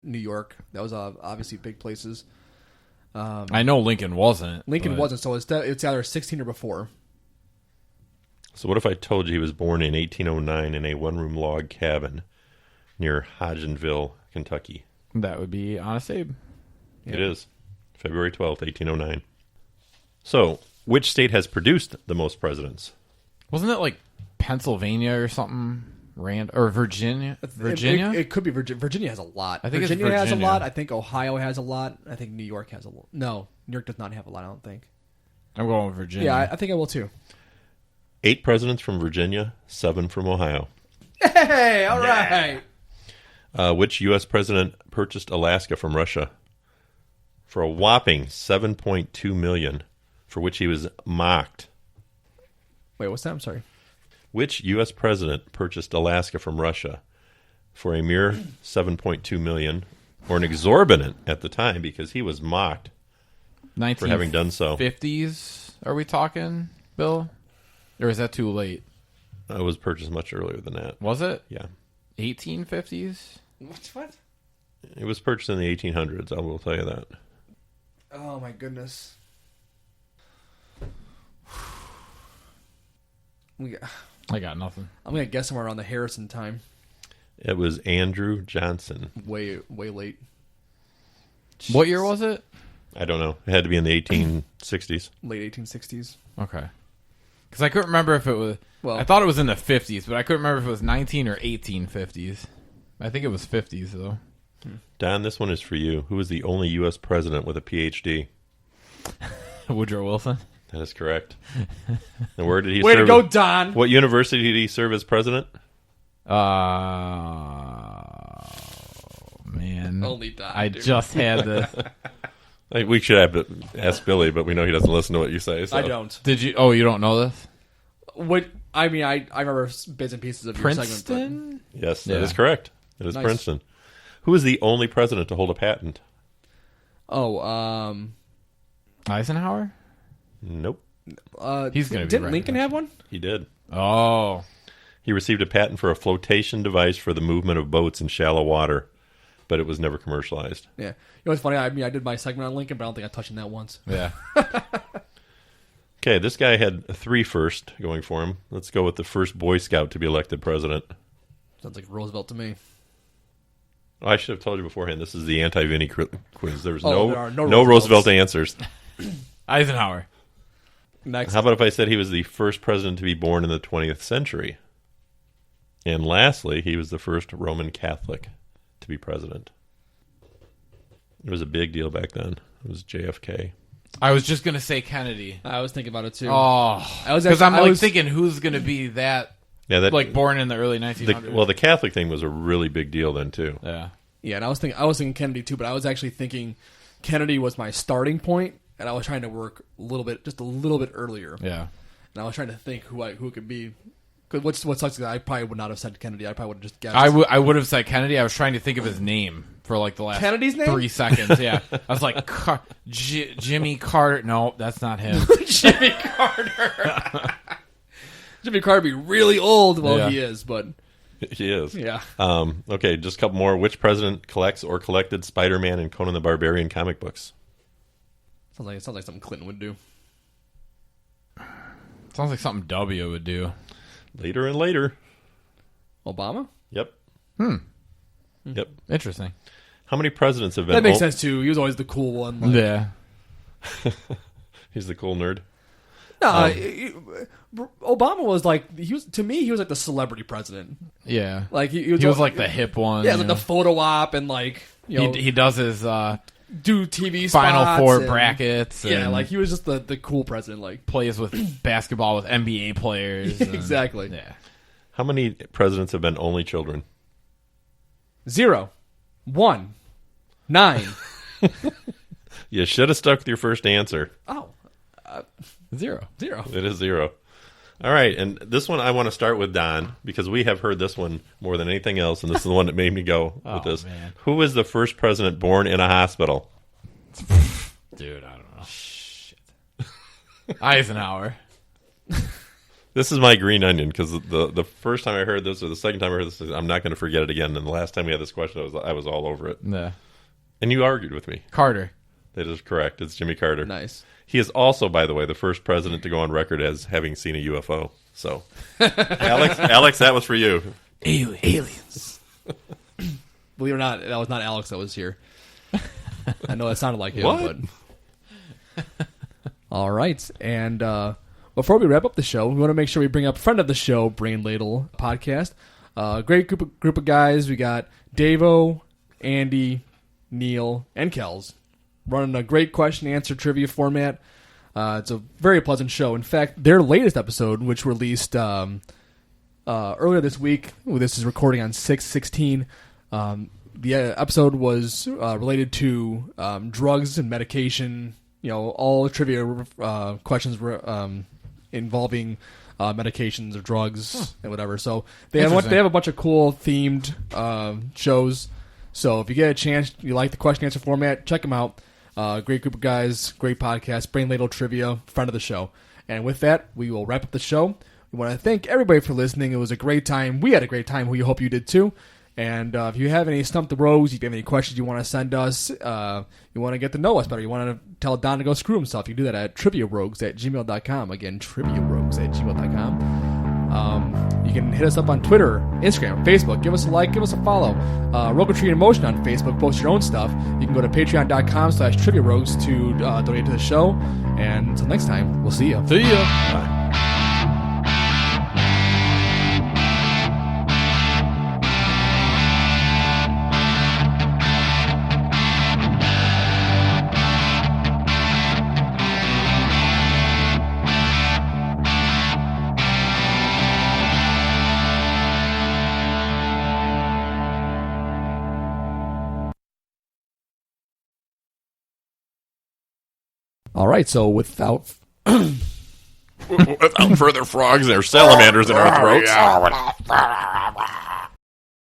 New York. That was obviously big places. I know Lincoln wasn't. Lincoln wasn't, so it's either 16 or before. So what if I told you he was born in 1809 in a one-room log cabin near Hodgenville, Kentucky? That would be Honest Abe. Yeah. It is. February 12th, 1809. So, which state has produced the most presidents? Wasn't it like Pennsylvania or something? Or Virginia? Virginia? It could be Virginia. Virginia has a lot. I think Virginia it's has a Virginia. lot. I think Ohio has a lot. I think New York has a lot. No, New York does not have a lot, I don't think. I'm going with Virginia. Yeah, I think I will too. 8 presidents from Virginia, 7 from Ohio. Hey, all right. Which U.S. president purchased Alaska from Russia for a whopping $7.2 million, for which he was mocked? Wait, what's that? I'm sorry. Which U.S. president purchased Alaska from Russia for a mere $7.2 million, or an exorbitant at the time, because he was mocked for having done so? 50s, are we talking, Bill? Or is that too late? It was purchased much earlier than that. Was it? Yeah. 1850s? What? It was purchased in the 1800s, I will tell you that. Oh, my goodness. I got nothing. I'm going to guess somewhere around the Harrison time. It was Andrew Johnson. Way late. What year was it? I don't know. It had to be in the 1860s. Late 1860s. Okay. Because I couldn't remember if it was... Well, I thought it was in the 50s, but I couldn't remember if it was 19 or 1850s. I think it was 50s, though. Don, this one is for you. Who was the only U.S. president with a Ph.D.? Woodrow Wilson? That is correct. And where did he Way serve? to go, Don! What university did he serve as president? Man. Only Don. I just had this. I think we should have to ask Billy, but we know he doesn't listen to what you say. So. I don't. Did you? Oh, you don't know this? What? I mean, I remember bits and pieces of your segment. Princeton? Yes, Yeah. that is correct. It is Nice. Princeton. Who is the only president to hold a patent? Eisenhower? Nope. He's going to be Didn't right Lincoln there. have one? He did. Oh. He received a patent for a flotation device for the movement of boats in shallow water, but it was never commercialized. Yeah. You know what's funny? I mean, I did my segment on Lincoln, but I don't think I touched on that once. Yeah. Okay, this guy had 3 first going for him. Let's go with the first Boy Scout to be elected president. Sounds like Roosevelt to me. Oh, I should have told you beforehand. This is the anti-Vinny quiz. There was There no are no Roosevelt Roosevelts. answers. Eisenhower. Next. How about if I said he was the first president to be born in the 20th century? And lastly, he was the first Roman Catholic to be president. It was a big deal back then. It was JFK. I was just going to say Kennedy. I was thinking about it too. Oh. I was Because actually- I'm I was- thinking who's going to be that, Yeah, that like, born in the early 1900s. the Catholic thing was a really big deal then too. Yeah. Yeah, and I was thinking Kennedy too, but I was actually thinking Kennedy was my starting point, and I was trying to work just a little bit earlier. Yeah. And I was trying to think who it could be. Because what sucks is I probably would not have said Kennedy. I probably would have just guessed. I would have said Kennedy. I was trying to think of his name for like the last Kennedy's name? 3 seconds. Yeah. I was like, Jimmy Carter. No, that's not him. Jimmy Carter. Jimmy Carter be really old. Well, Yeah. he is, but He is. yeah. Okay, just a couple more. Which president collects or collected Spider-Man and Conan the Barbarian comic books? Sounds like something Clinton would do. Sounds like something W would do. Later and later. Obama? Yep. Yep. Interesting. How many presidents have been... That makes sense too. He was always the cool one. Like, Yeah. He's the cool nerd. No, Obama was like he was like the celebrity president. Yeah. Like He was like the hip one. Yeah, you like know? the photo op and like He does his do TV Final spots Four and- brackets. Yeah, and like he was just the cool president. Like plays with basketball with NBA players. and- exactly. Yeah. How many presidents have been only children? 0, 1, 9. You should have stuck with your first answer. Oh, 0. 0. It is 0. All right, and this one I want to start with Don, because we have heard this one more than anything else, and this is the one that made me go with this. Man. Who was the first president born in a hospital? Dude, I don't know. Shit. Eisenhower. This is my green onion because the first time I heard this or the second time I heard this, I'm not going to forget it again. And the last time we had this question, I was all over it. Yeah. And you argued with me. Carter. That is correct. It's Jimmy Carter. Nice. He is also, by the way, the first president to go on record as having seen a UFO. So, Alex, that was for you. Aliens. Believe it or not, that was not Alex that was here. I know that sounded like him, What? but all right. And before we wrap up the show, we want to make sure we bring up friend of the show, Brain Ladle Podcast. Great group of guys. We got Davo, Andy, Neil, and Kels running a great question answer trivia format. It's a very pleasant show. In fact, their latest episode, which released earlier this week, this is recording on 6/16. The episode was related to drugs and medication. All trivia questions were involving medications or drugs and whatever. So they have a bunch of cool themed shows. So if you get a chance, you like the question answer format, check them out. Great group of guys, great podcast, Brain Ladle Trivia, friend of the show. And with that, we will wrap up the show. We want to thank everybody for listening. It was a great time. We had a great time. We hope you did too. And if you have any Stump the Rogues, if you have any questions you want to send us, you want to get to know us better, you want to tell Don to go screw himself, you can do that at triviarogues@gmail.com. Again, triviarogues@gmail.com. You can hit us up on Twitter, Instagram, Facebook. Give us a like, give us a follow. Rogue Tree in Motion on Facebook. Post your own stuff. You can go to patreon.com/triviarogues to donate to the show. And until next time, we'll see you. See ya. Bye. All right, so without Without further frogs, there's salamanders in our throats.